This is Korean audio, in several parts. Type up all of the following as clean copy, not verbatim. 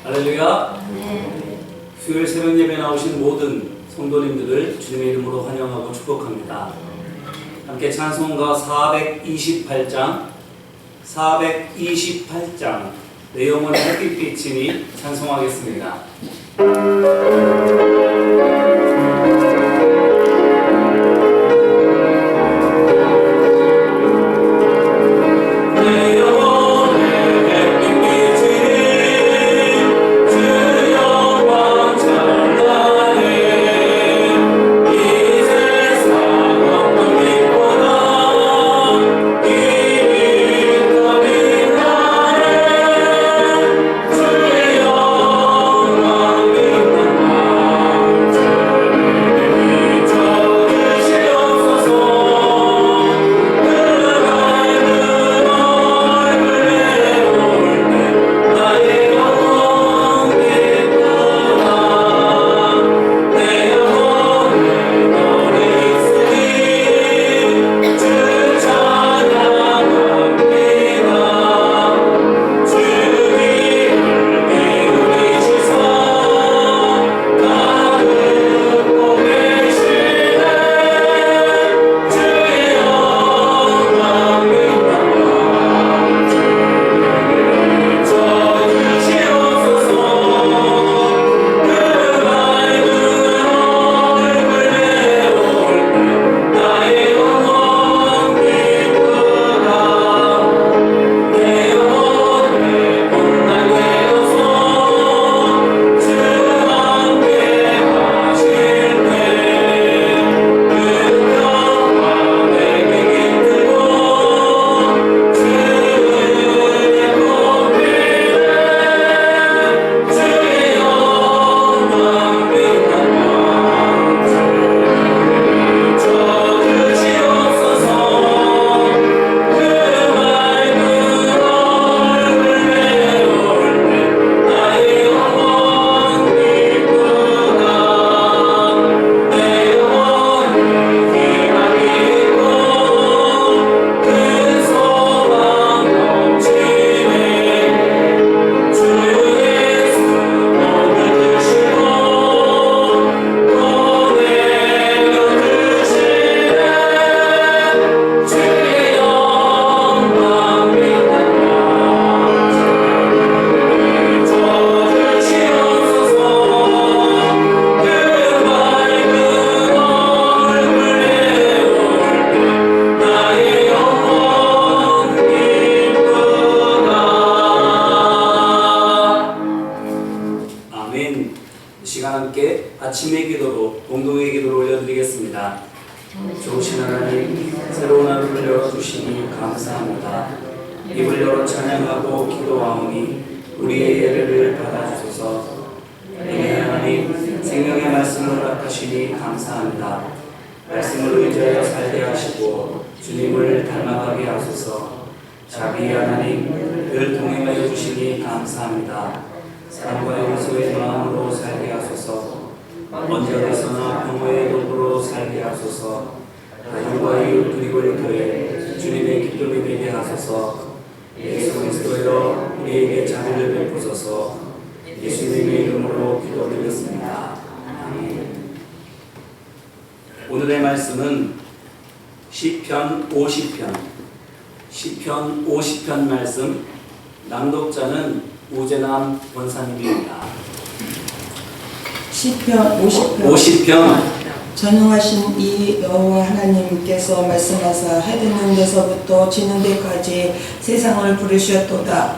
할렐루야. 수요일 새벽 예배 나오신 모든 성도님들을 주님의 이름으로 환영하고 축복합니다. 함께 찬송가 428장 내 영혼 햇빛비치니 찬송하겠습니다. 아침의 기도로 공동의 기도를 올려드리겠습니다. 좋으신 하나님, 새로운 하루를 열어주시니 감사합니다. 입을 열어 찬양하고 기도하오니 우리의 예배를 받아주소서. 내 하나님, 생명의 말씀을 허락하시니 감사합니다. 말씀을 의지하여 살게 하시고 주님을 닮아가게 하소서. 자비 하나님, 늘 동행하여 주시니 감사합니다. 사랑과 용서의 마음으로 살게 하소서. 언제 어디서나 평화의 도구로 살게 하소서. 가족과 이웃 그리고 교회 주님의 기쁨이 되게 하소서. 예수 그리스도여 우리에게 자비를 베푸소서. 예수님의 이름으로 기도드렸습니다. 아멘. 오늘의 말씀은 시편 50편 말씀, 낭독자는 우재남 권사님입니다. 시편 50편 전능하신 이 여호와 하나님께서 말씀하사 해 드는 데서부터 지는 데까지 세상을 부르셨도다.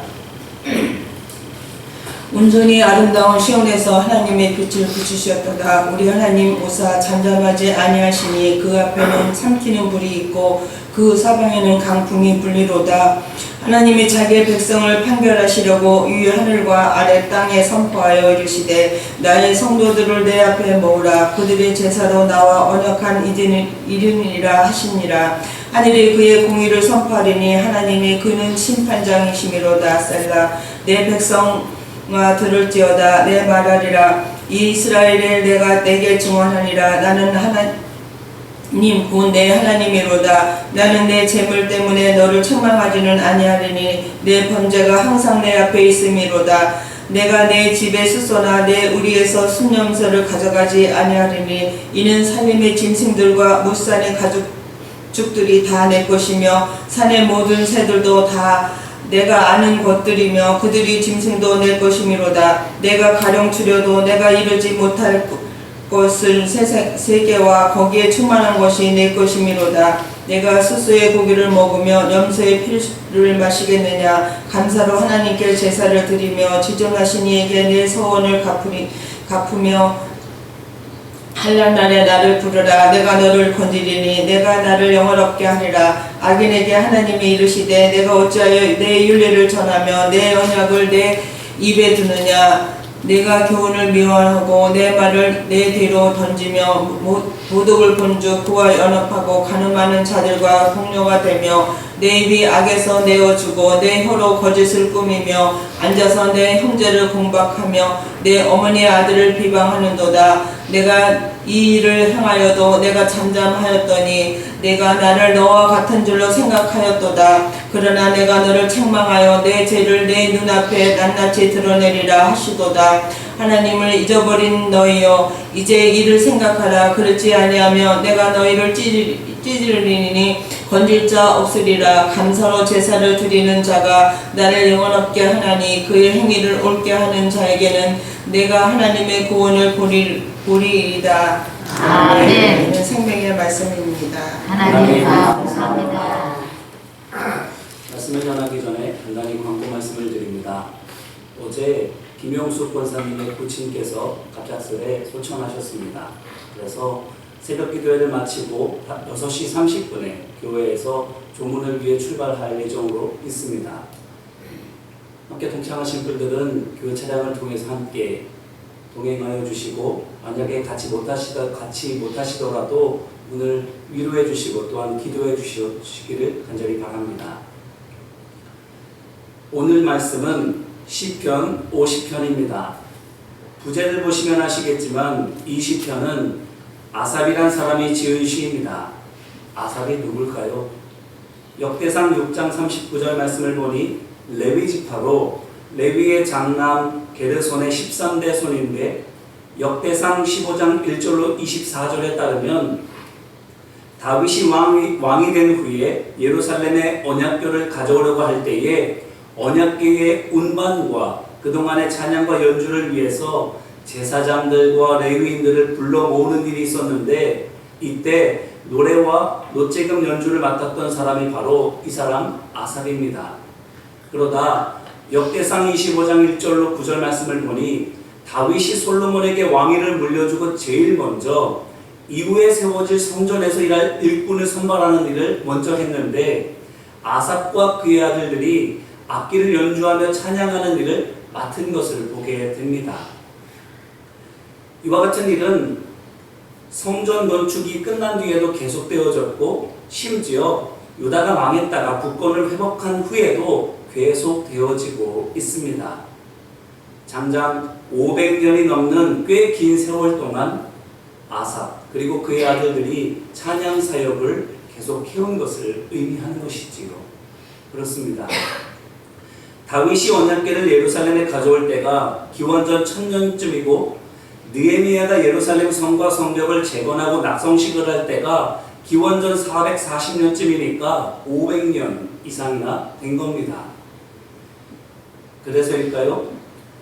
온전히 아름다운 시온에서 하나님의 빛을 비추셨도다. 우리 하나님 오사 잠잠하지 아니하시니 그 앞에는 삼키는 불이 있고 그 사방에는 강풍이 불리로다. 하나님이 자기의 백성을 판결하시려고 위 하늘과 아래 땅에 선포하여 이르시되 나의 성도들을 내 앞에 모으라. 그들의 제사로 나와 언약한 이름이라 하시니라. 하늘이 그의 공의를 선포하리니 하나님이 그는 심판장이시미로다. 셀라. 내 백성아 들을지어다. 내 말하리라. 이 이스라엘에 내가 내게 증언하니라. 나는 하나님 곧 내 하나님이로다. 나는 내 재물 때문에 너를 책망하지는 아니하리니 내 번제가 항상 내 앞에 있음이로다. 내가 내 집에 수소나 내 우리에서 순염소를 가져가지 아니하리니 이는 살림의 짐승들과 못산의 가축들이 다 내 것이며 산의 모든 새들도 다 내가 아는 것들이며 그들이 짐승도 내 것이미로다. 내가 가령 추려도 내가 이루지 못할 것은 세계와 거기에 충만한 것이 내 것이미로다. 내가 스스의 고기를 먹으며 염소의 피를 마시겠느냐. 감사로 하나님께 제사를 드리며 지정하신 이에게 내 서원을 갚으며 한란 날에 나를 부르라. 내가 너를 건지리니 내가 나를 영화롭게 하리라. 악인에게 하나님이 이르시되 내가 어찌하여 내 윤례를 전하며 내 언약을 내 입에 두느냐. 내가 교훈을 미워하고 내 말을 내 뒤로 던지며 도둑을 본즉 그와 연합하고 가늠하는 자들과 동료가 되며 내 입이 악에서 내어주고 내 혀로 거짓을 꾸미며 앉아서 내 형제를 공박하며 내 어머니의 아들을 비방하는도다. 내가 이 일을 행하여도 내가 잠잠하였더니 내가 나를 너와 같은 줄로 생각하였도다. 그러나 내가 너를 책망하여 내 죄를 내 눈앞에 낱낱이 드러내리라 하시도다. 하나님을 잊어버린 너희여 이제 이를 생각하라. 그렇지 아니하며 내가 너희를 찌르리니 건질 자 없으리라. 감사로 제사를 드리는 자가 나를 영원롭게 하나니 그의 행위를 옳게 하는 자에게는 내가 하나님의 구원을 보리이다. 아멘. 이는 생명의 말씀입니다. 하나님 감사합니다. 말씀을 전하기 전에 간단히 광고 말씀을 드립니다. 어제 김용숙 권사님의 부친께서 갑작스레 소천하셨습니다. 그래서 새벽 기도회를 마치고 6시 30분에 교회에서 조문을 위해 출발할 예정으로 있습니다. 함께 동참하신 분들은 교회 차량을 통해서 함께 동행하여 주시고 만약에 같이 못하시더라도 오늘 위로해 주시고 또한 기도해 주시기를 간절히 바랍니다. 오늘 말씀은 시편 50편입니다. 부제를 보시면 아시겠지만 이 시편은 아삽이란 사람이 지은 시입니다. 아삽이 누굴까요? 역대상 6장 39절 말씀을 보니 레위 지파로 레위의 장남 게르손의 13대 손인데 역대상 15장 1절로 24절에 따르면 다윗이 왕이 된 후에 예루살렘에 언약궤를 가져오려고 할 때에 언약궤의 운반과 그동안의 찬양과 연주를 위해서 제사장들과 레위인들을 불러 모으는 일이 있었는데 이때 노래와 노재금 연주를 맡았던 사람이 바로 이 사람 아삽입니다. 그러다 역대상 25장 1절로 9절 말씀을 보니 다윗이 솔로몬에게 왕위를 물려주고 제일 먼저 이후에 세워질 성전에서 일할 일꾼을 선발하는 일을 먼저 했는데 아삽과 그의 아들들이 악기를 연주하며 찬양하는 일을 맡은 것을 보게 됩니다. 이와 같은 일은 성전 건축이 끝난 뒤에도 계속되어졌고 심지어 유다가 망했다가 국권을 회복한 후에도 계속되어지고 있습니다. 장장 500년이 넘는 꽤 긴 세월 동안 아삽 그리고 그의 아들들이 찬양 사역을 계속 해온 것을 의미하는 것이지요. 그렇습니다. 다윗이 언약궤를 예루살렘에 가져올 때가 기원전 1000년쯤이고 느헤미야가 예루살렘 성과 성벽을 재건하고 낙성식을 할 때가 기원전 440년쯤이니까 500년 이상이나 된 겁니다. 그래서일까요?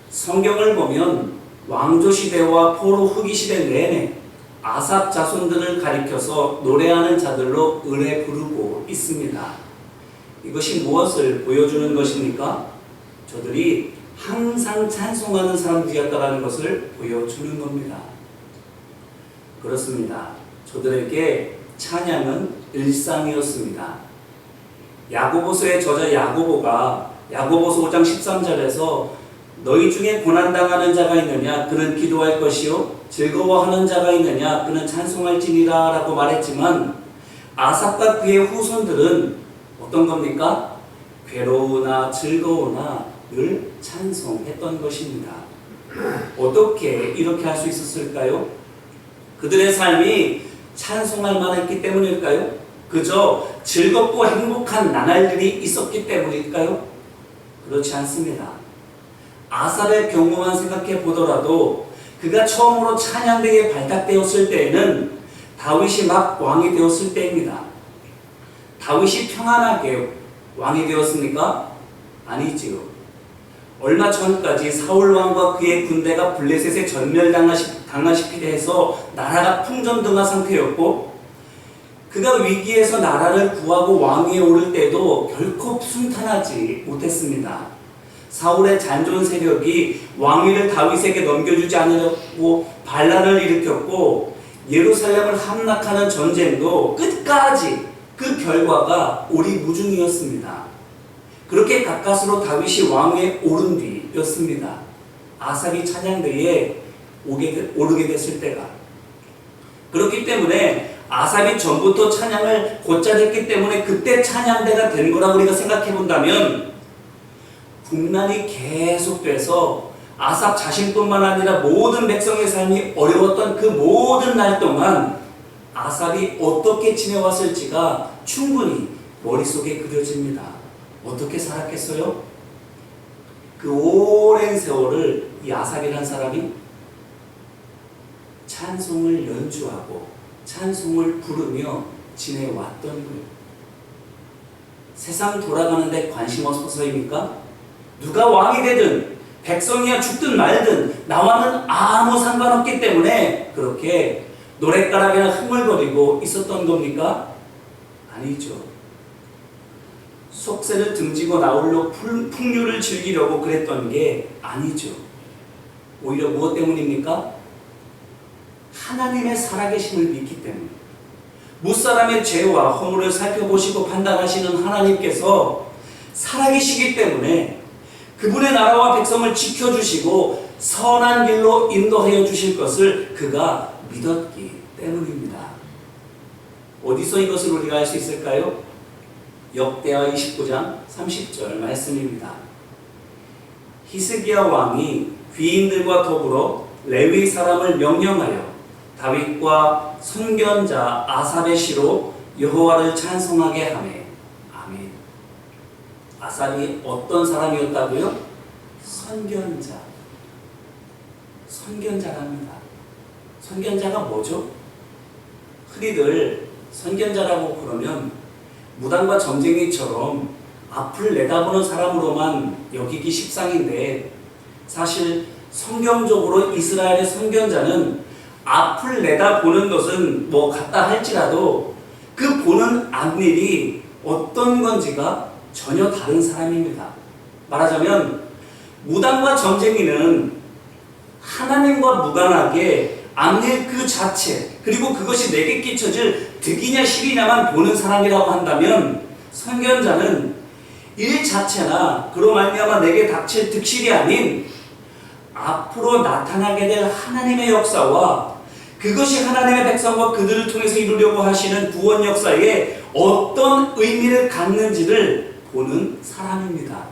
성경을 보면 왕조시대와 포로 후기시대 내내 아삽 자손들을 가리켜서 노래하는 자들로 의뢰 부르고 있습니다. 이것이 무엇을 보여주는 것입니까? 저들이 항상 찬송하는 사람들이었다는 것을 보여주는 겁니다. 그렇습니다. 저들에게 찬양은 일상이었습니다. 야고보서의 저자 야고보가 야고보서 5장 13절에서 너희 중에 고난당하는 자가 있느냐 그는 기도할 것이요 즐거워하는 자가 있느냐 그는 찬송할지니라 라고 말했지만 아삽과 그의 후손들은 어떤 겁니까? 괴로우나 즐거우나 늘 찬송했던 것입니다. 어떻게 이렇게 할 수 있었을까요? 그들의 삶이 찬송할 만했기 때문일까요? 그저 즐겁고 행복한 나날들이 있었기 때문일까요? 그렇지 않습니다. 아삽의 경우만 생각해 보더라도 그가 처음으로 찬양대에 발탁되었을 때에는 다윗이 막 왕이 되었을 때입니다. 다윗이 평안하게 왕이 되었습니까? 아니지요. 얼마 전까지 사울 왕과 그의 군대가 블레셋에 전멸당하시피 해서 나라가 풍전등화 상태였고, 그가 위기에서 나라를 구하고 왕위에 오를 때도 결코 순탄하지 못했습니다. 사울의 잔존 세력이 왕위를 다윗에게 넘겨주지 않으려고 반란을 일으켰고, 예루살렘을 함락하는 전쟁도 끝까지 그 결과가 오리무중이었습니다. 그렇게 가까스로 다윗이 왕위에 오른 뒤였습니다. 아삽이 찬양대에 오르게 됐을 때가. 그렇기 때문에 아삽이 전부터 찬양을 곧잘 했기 때문에 그때 찬양대가 된 거라고 우리가 생각해 본다면, 국난이 계속돼서 아삽 자신뿐만 아니라 모든 백성의 삶이 어려웠던 그 모든 날 동안 아삽이 어떻게 지내왔을지가 충분히 머릿속에 그려집니다. 어떻게 살았겠어요? 그 오랜 세월을 이 아삽이라는 사람이 찬송을 연주하고 찬송을 부르며 지내왔던 거예요. 세상 돌아가는데 관심 없어서입니까? 누가 왕이 되든 백성이야 죽든 말든 나와는 아무 상관없기 때문에 그렇게 노랫가락이나 흥얼거리고 있었던 겁니까? 아니죠. 속세를 등지고 나홀로 풍류를 즐기려고 그랬던 게 아니죠. 오히려 무엇 때문입니까? 하나님의 살아계심을 믿기 때문에. 무사람의 죄와 허물을 살펴보시고 판단하시는 하나님께서 살아계시기 때문에 그분의 나라와 백성을 지켜주시고 선한 길로 인도하여 주실 것을 그가 믿었기 때문입니다. 어디서 이것을 우리가 알 수 있을까요? 역대하 29장 30절 말씀입니다. 히스기야 왕이 귀인들과 더불어 레위 사람을 명령하여 다윗과 선견자 아삽의 시로 여호와를 찬송하게 하매. 아멘. 아삽이 어떤 사람이었다고요? 선견자. 선견자랍니다. 선견자가 뭐죠? 흔히들 선견자라고 그러면 무당과 점쟁이처럼 앞을 내다보는 사람으로만 여기기 십상인데, 사실 성경적으로 이스라엘의 선견자는 앞을 내다보는 것은 뭐 같다 할지라도 그 보는 앞일이 어떤 건지가 전혀 다른 사람입니다. 말하자면 무당과 점쟁이는 하나님과 무관하게 앞일 그 자체, 그리고 그것이 내게 끼쳐질 득이냐 실이냐만 보는 사람이라고 한다면, 선견자는 일 자체나 그로 말미암아 내게 닥칠 득실이 아닌 앞으로 나타나게 될 하나님의 역사와 그것이 하나님의 백성과 그들을 통해서 이루려고 하시는 구원 역사에 어떤 의미를 갖는지를 보는 사람입니다.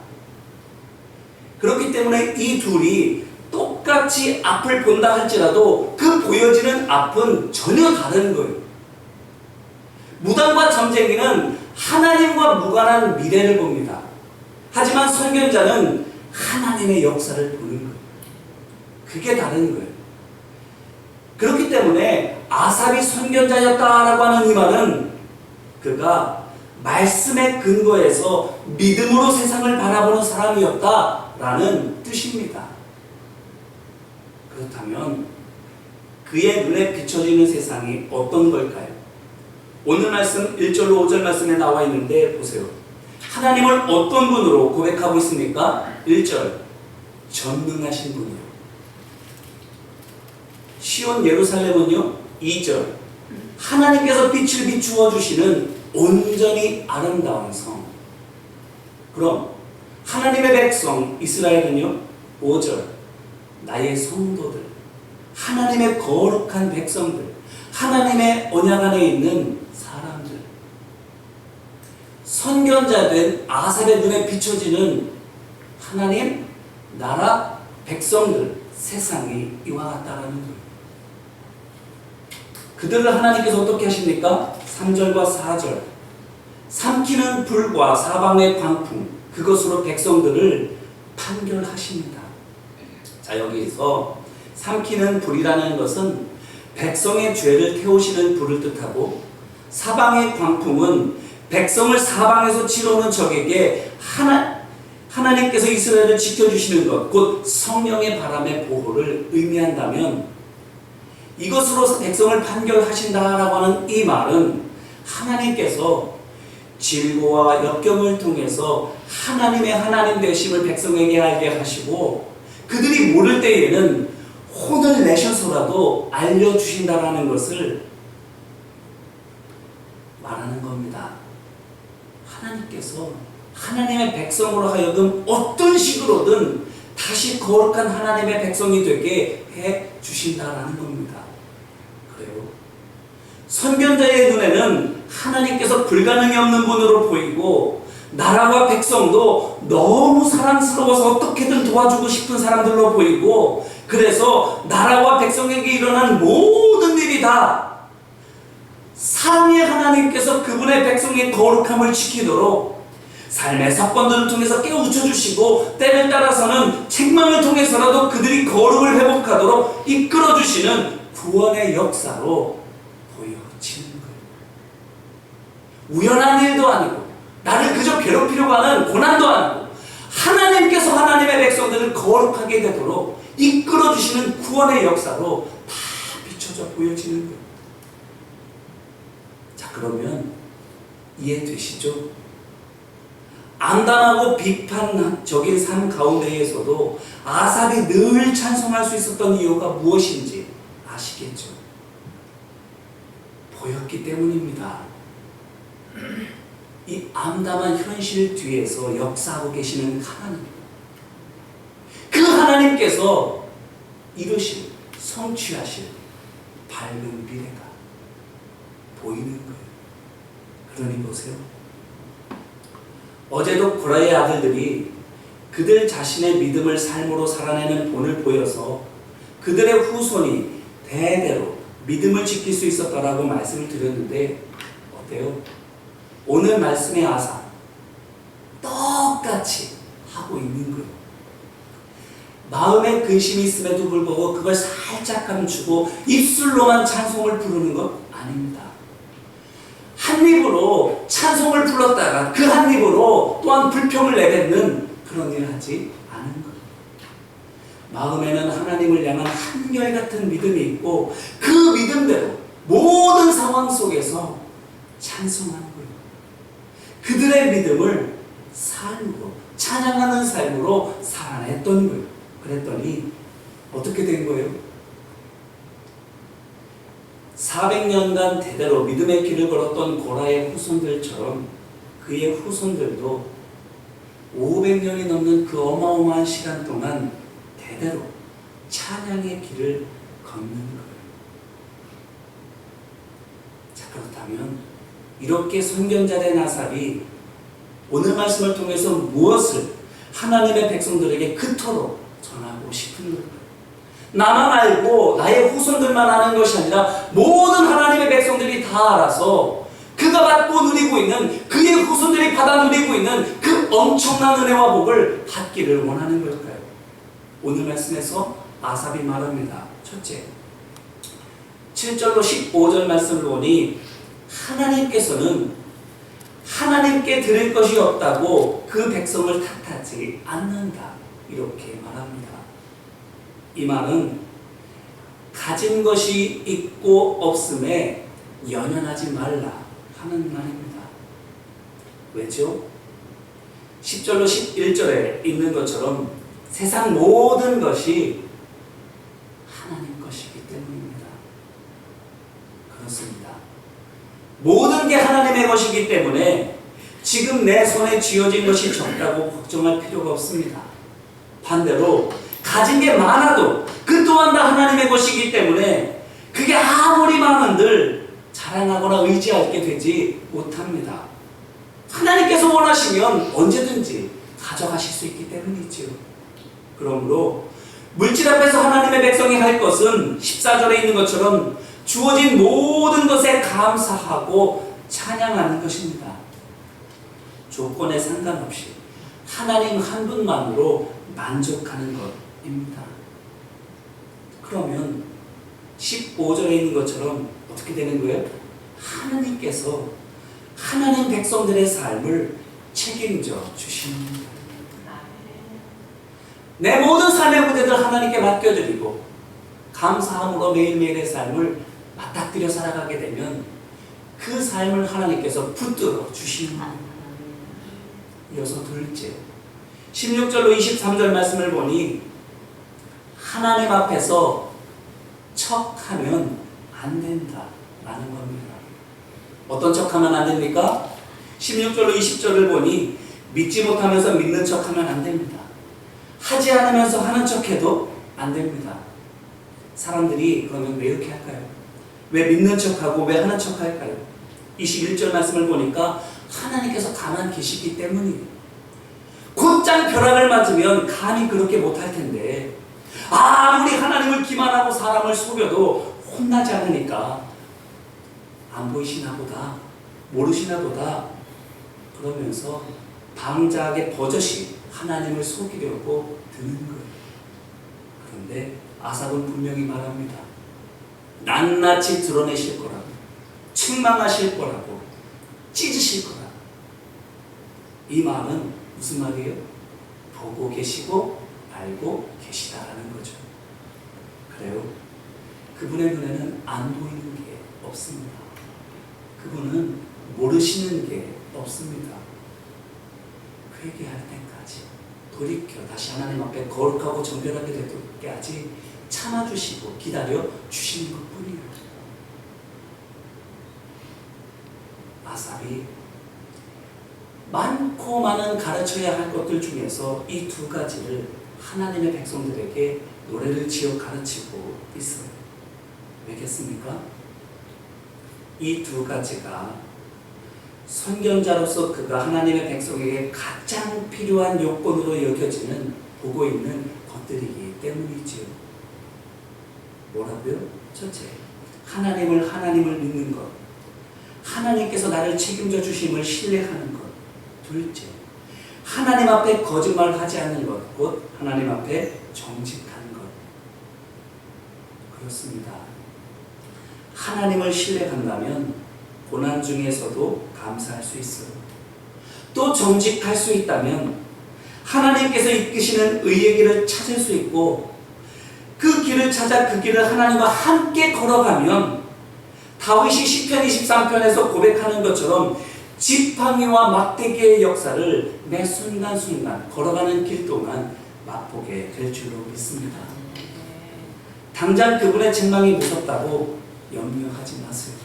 그렇기 때문에 이 둘이 똑같이 앞을 본다 할지라도 그 보여지는 앞은 전혀 다른 거예요. 무당과 점쟁이는 하나님과 무관한 미래를 봅니다. 하지만 선견자는 하나님의 역사를 보는 거예요. 그게 다른 거예요. 그렇기 때문에 아삽이 선견자였다라고 하는 이 말은 그가 말씀의 근거에서 믿음으로 세상을 바라보는 사람이었다라는 뜻입니다. 그렇다면 그의 눈에 비춰지는 세상이 어떤 걸까요? 오늘 말씀 1절로 5절 말씀에 나와 있는데 보세요. 하나님을 어떤 분으로 고백하고 있습니까? 1절, 전능하신 분이요. 시온 예루살렘은요. 2절, 하나님께서 빛을 비추어 주시는 온전히 아름다운 성. 그럼 하나님의 백성 이스라엘은요. 5절, 나의 성도들, 하나님의 거룩한 백성들, 하나님의 언약 안에 있는 사람들. 선견자된 아삽의 눈에 비춰지는 하나님, 나라, 백성들, 세상이 이와 같다라는 거예요. 그들을 하나님께서 어떻게 하십니까? 3절과 4절, 삼키는 불과 사방의 광풍, 그것으로 백성들을 판결하십니다. 자, 여기서 삼키는 불이라는 것은 백성의 죄를 태우시는 불을 뜻하고, 사방의 광풍은 백성을 사방에서 치러오는 적에게 하나님께서 이스라엘을 지켜주시는 것, 곧 성령의 바람의 보호를 의미한다면, 이것으로 백성을 판결하신다라고 하는 이 말은 하나님께서 질고와 역경을 통해서 하나님의 하나님 되심을 백성에게 알게 하시고, 그들이 모를 때에는 혼을 내셔서라도 알려주신다라는 것을 말하는 겁니다. 하나님께서 하나님의 백성으로 하여금 어떤 식으로든 다시 거룩한 하나님의 백성이 되게 해 주신다라는 겁니다. 그래요. 선견자의 눈에는 하나님께서 불가능이 없는 분으로 보이고, 나라와 백성도 너무 사랑스러워서 어떻게든 도와주고 싶은 사람들로 보이고, 그래서 나라와 백성에게 일어난 모든 일이 다 사랑의 하나님께서 그분의 백성의 거룩함을 지키도록 삶의 사건들을 통해서 깨우쳐 주시고, 때를 따라서는 책망을 통해서라도 그들이 거룩을 회복하도록 이끌어 주시는 구원의 역사로 보여지는 거예요. 우연한 일도 아니고, 나를 그저 괴롭히려고 하는 고난도 아니고, 하나님께서 하나님의 백성들을 거룩하게 되도록 이끌어 주시는 구원의 역사로 다 비춰져 보여지는 거예요. 자, 그러면 이해되시죠? 암담하고 비판적인 삶 가운데에서도 아삽이 늘 찬송할 수 있었던 이유가 무엇인지 아시겠죠? 보였기 때문입니다. 이 암담한 현실 뒤에서 역사하고 계시는 하나님, 그 하나님께서 이루실, 성취하실 밝은 미래가 보이는 거예요. 그러니 보세요. 어제도 고라의 아들들이 그들 자신의 믿음을 삶으로 살아내는 본을 보여서 그들의 후손이 대대로 믿음을 지킬 수 있었다라고 말씀을 드렸는데, 어때요? 오늘 말씀의 아사 똑같이 하고 있는 거예요. 마음에 근심이 있음에도 불구하고 그걸 살짝 감추고 입술로만 찬송을 부르는 것 아닙니다. 한 입으로 찬송을 불렀다가 그 한 입으로 또한 불평을 내뱉는 그런 일을 하지 않은 거예요. 마음에는 하나님을 향한 한결같은 믿음이 있고, 그 믿음대로 모든 상황 속에서 찬송하는 거예요. 그들의 믿음을 삶으로, 찬양하는 삶으로 살아냈던 거예요. 그랬더니 어떻게 된 거예요? 400년간 대대로 믿음의 길을 걸었던 고라의 후손들처럼 그의 후손들도 500년이 넘는 그 어마어마한 시간 동안 대대로 찬양의 길을 걷는 거예요. 자, 그렇다면 이렇게 선견자된 아삽이 오늘 말씀을 통해서 무엇을 하나님의 백성들에게 그토록 전하고 싶은 걸까요? 나만 알고 나의 후손들만 아는 것이 아니라 모든 하나님의 백성들이 다 알아서 그가 받고 누리고 있는, 그의 후손들이 받아 누리고 있는 그 엄청난 은혜와 복을 받기를 원하는 걸까요? 오늘 말씀에서 아삽이 말합니다. 첫째, 7절로 15절 말씀을 보니 하나님께서는 하나님께 드릴 것이 없다고 그 백성을 탓하지 않는다, 이렇게 말합니다. 이 말은 가진 것이 있고 없음에 연연하지 말라 하는 말입니다. 왜죠? 10절로 11절에 있는 것처럼 세상 모든 것이 하나님 것이기 때문입니다. 그렇습니다. 모든 게 하나님의 것이기 때문에 지금 내 손에 쥐어진 것이 적다고 걱정할 필요가 없습니다. 반대로 가진 게 많아도 그 또한 다 하나님의 것이기 때문에 그게 아무리 많은들 자랑하거나 의지하게 되지 못합니다. 하나님께서 원하시면 언제든지 가져가실 수 있기 때문이지요. 그러므로 물질 앞에서 하나님의 백성이 할 것은 14절에 있는 것처럼 주어진 모든 것에 감사하고 찬양하는 것입니다. 조건에 상관없이 하나님 한 분만으로 만족하는 것입니다. 그러면 15절에 있는 것처럼 어떻게 되는 거예요? 하나님께서 하나님 백성들의 삶을 책임져 주십니다. 내 모든 삶의 문제들 하나님께 맡겨드리고 감사함으로 매일매일의 삶을 맞닥뜨려 살아가게 되면 그 삶을 하나님께서 붙들어 주십니다. 이어서 둘째, 16절로 23절 말씀을 보니 하나님 앞에서 척하면 안 된다 라는 겁니다. 어떤 척하면 안 됩니까? 16절로 20절을 보니 믿지 못하면서 믿는 척하면 안 됩니다. 하지 않으면서 하는 척해도 안 됩니다. 사람들이 그러면 왜 이렇게 할까요? 왜 믿는 척하고 왜 하는 척할까요? 21절 말씀을 보니까 하나님께서 가만히 계시기 때문이에요. 곧장 벼락을 맞으면 감히 그렇게 못할 텐데 아무리 하나님을 기만하고 사람을 속여도 혼나지 않으니까 안 보이시나 보다, 모르시나 보다 그러면서 방자하게 버젓이 하나님을 속이려고 드는 거예요. 그런데 아삽은 분명히 말합니다. 낱낱이 드러내실 거라고, 책망하실 거라고, 찢으실 거라고. 이 말은 무슨 말이에요? 보고 계시고 알고 계시다라는 거죠. 그래요. 그분의 눈에는 안 보이는 게 없습니다. 그분은 모르시는 게 없습니다. 회개할 때까지 돌이켜 다시 하나님 앞에 거룩하고 정결하게 될 때까지 참아주시고 기다려 주시는 것뿐이에요. 아삽이 많고 많은 가르쳐야 할 것들 중에서 이 두 가지를 하나님의 백성들에게 노래를 지어 가르치고 있어요. 왜겠습니까? 이 두 가지가 선견자로서 그가 하나님의 백성에게 가장 필요한 요건으로 여겨지는 보고 있는 것들이기 때문이지요. 뭐라고요? 첫째, 하나님을 믿는 것. 하나님께서 나를 책임져 주심을 신뢰하는 것. 둘째, 하나님 앞에 거짓말하지 않는 것, 곧 하나님 앞에 정직한 것. 그렇습니다. 하나님을 신뢰한다면 고난 중에서도 감사할 수 있어요. 또 정직할 수 있다면 하나님께서 이끄시는 의의 길을 찾을 수 있고 그 길을 찾아 그 길을 하나님과 함께 걸어가면 다윗이 시편 23편에서 고백하는 것처럼 지팡이와 막대기의 역사를 매 순간순간 걸어가는 길 동안 맛보게 될 줄로 믿습니다. 당장 그분의 책망이 무섭다고 염려하지 마세요.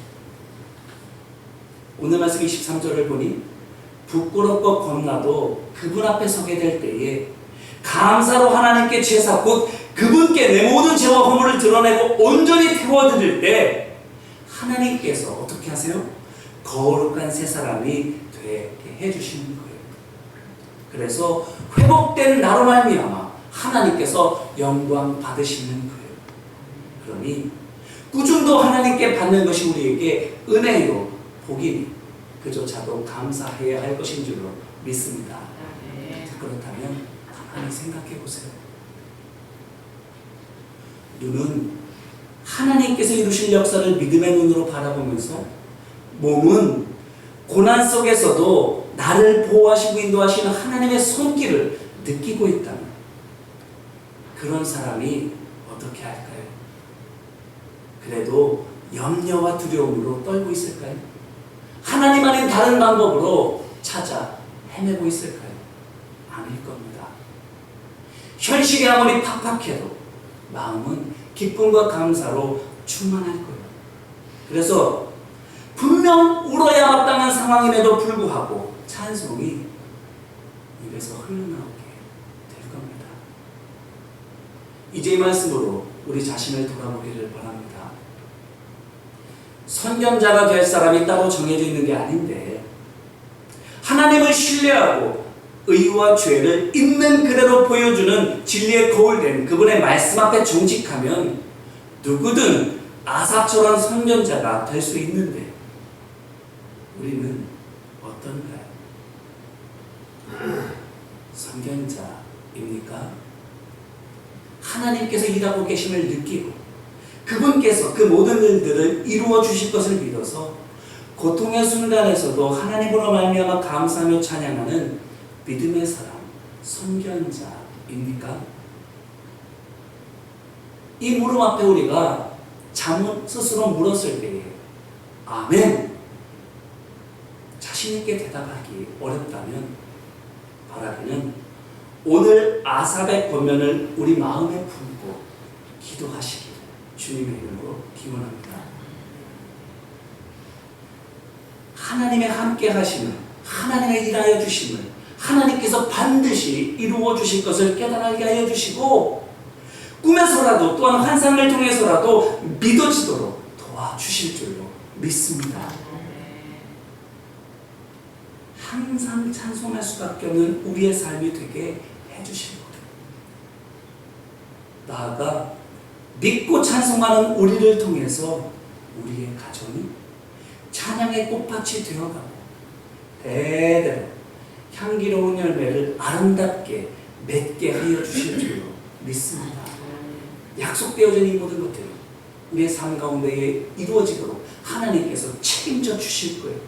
오늘 말씀 23절을 보니 부끄럽고 겁나도 그분 앞에 서게 될 때에 감사로 하나님께 제사 곧 그분께 내 모든 죄와 허물을 드러내고 온전히 태워드릴 때 하나님께서 어떻게 하세요? 거룩한 새 사람이 되게 해주시는 거예요. 그래서 회복된 나로 말미암아 하나님께서 영광 받으시는 거예요. 그러니 꾸중도 하나님께 받는 것이 우리에게 은혜요 복이니 그조차도 감사해야 할 것인 줄로 믿습니다. 그렇다면 가만히 생각해 보세요. 눈은 하나님께서 이루실 역사를 믿음의 눈으로 바라보면서 몸은 고난 속에서도 나를 보호하시고 인도하시는 하나님의 손길을 느끼고 있다면 그런 사람이 어떻게 할까요? 그래도 염려와 두려움으로 떨고 있을까요? 하나님 아닌 다른 방법으로 찾아 헤매고 있을까요? 아닐 겁니다. 현실이 아무리 팍팍해도 마음은 기쁨과 감사로 충만할 거예요. 그래서 분명 울어야 마땅한 상황임에도 불구하고 찬송이 입에서 흘러나오게 될 겁니다. 이제 이 말씀으로 우리 자신을 돌아보기를 바랍니다. 선견자가 될 사람이 따로 정해져 있는 게 아닌데 하나님을 신뢰하고 의와 죄를 있는 그대로 보여주는 진리에 거울된 그분의 말씀 앞에 정직하면 누구든 아삽처럼 선견자가 될 수 있는데 우리는 어떤가요? 선견자입니까? 하나님께서 일하고 계심을 느끼고 그분께서 그 모든 일들을 이루어 주실 것을 믿어서 고통의 순간에서도 하나님으로 말미암아 감사하며 찬양하는 믿음의 사람, 선견자입니까? 이 물음 앞에 우리가 스스로 물었을 때에 아멘! 자신 있게 대답하기 어렵다면 바라기는 오늘 아삽의 권면을 우리 마음에 품고 기도하시기를 주님의 이름으로 기원합니다. 하나님의 함께 하심을, 하나님의 일하여 주심을 하나님께서 반드시 이루어 주실 것을 깨달게 하여 주시고 꿈에서라도 또한 환상을 통해서라도 믿어지도록 도와주실 줄로 믿습니다. 항상 찬송할 수밖에 없는 우리의 삶이 되게 해주실 거예요. 나아가 믿고 찬송하는 우리를 통해서 우리의 가정이 찬양의 꽃밭이 되어가고 대대로 향기로운 열매를 아름답게 맺게 하여 주실 줄로 믿습니다. 약속되어진 이 모든 것들이 우리의 삶 가운데에 이루어지도록 하나님께서 책임져 주실 거예요.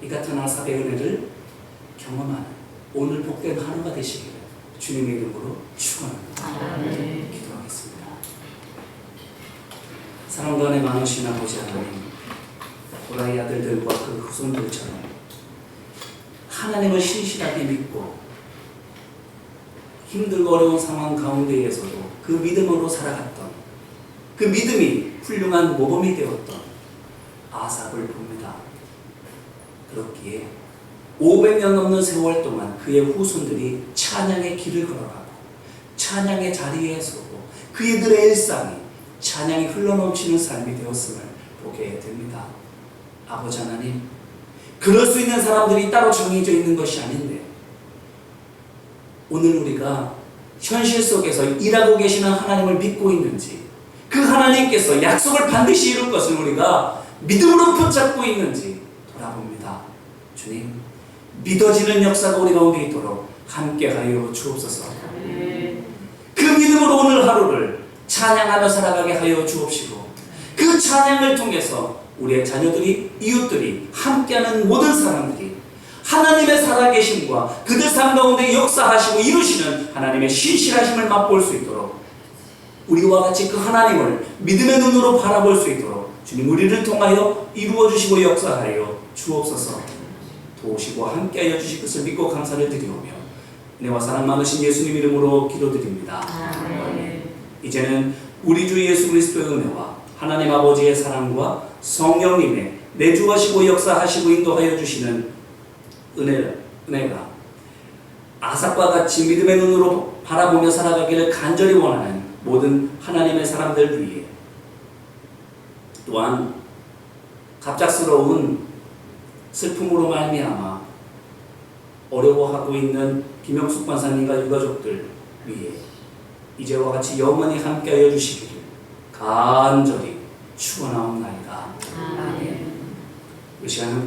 이 같은 아삽의 은혜를 경험하는 오늘 복된 하루가 되시기를 주님의 이름으로 축원합니다. 기도하겠습니다. 사랑도 안에 많으신 아버지 하나님, 도라의 아들들과 그 후손들처럼 하나님을 신실하게 믿고 힘들고 어려운 상황 가운데에서도 그 믿음으로 살아갔던, 그 믿음이 훌륭한 모범이 되었던 아삽을 봅니다. 그렇기에 500년 넘는 세월 동안 그의 후손들이 찬양의 길을 걸어가고 찬양의 자리에 서고 그들의 일상이 찬양이 흘러넘치는 삶이 되었음을 보게 됩니다. 아버지 하나님, 그럴 수 있는 사람들이 따로 정해져 있는 것이 아닌데 오늘 우리가 현실 속에서 일하고 계시는 하나님을 믿고 있는지, 그 하나님께서 약속을 반드시 이룰 것을 우리가 믿음으로 붙잡고 있는지 돌아봅니다. 주님, 믿어지는 역사가 우리 가운데 있도록 함께하여 주옵소서. 그 믿음으로 오늘 하루를 찬양하며 살아가게 하여 주옵시고 그 찬양을 통해서 우리의 자녀들이, 이웃들이, 함께하는 모든 사람들이 하나님의 살아계심과 그들 삶 가운데 역사하시고 이루시는 하나님의 신실하심을 맛볼 수 있도록 우리와 같이 그 하나님을 믿음의 눈으로 바라볼 수 있도록 주님 우리를 통하여 이루어주시고 역사하여 주옵소서. 도우시고 함께하여 주실 것을 믿고 감사를 드리오며 은혜와 사랑 많으신 예수님 이름으로 기도드립니다. 이제는 우리 주 예수 그리스도의 은혜와 하나님 아버지의 사랑과 성령님의 내주하시고 역사하시고 인도하여 주시는 은혜가 아삽과 같이 믿음의 눈으로 바라보며 살아가기를 간절히 원하는 모든 하나님의 사람들 위해, 또한 갑작스러운 슬픔으로 말미암아 어려워하고 있는 김영숙 권사님과 유가족들 위해 이제와 같이 영원히 함께하여 주시기를 간절히 축원하옵나이다. 이 시간은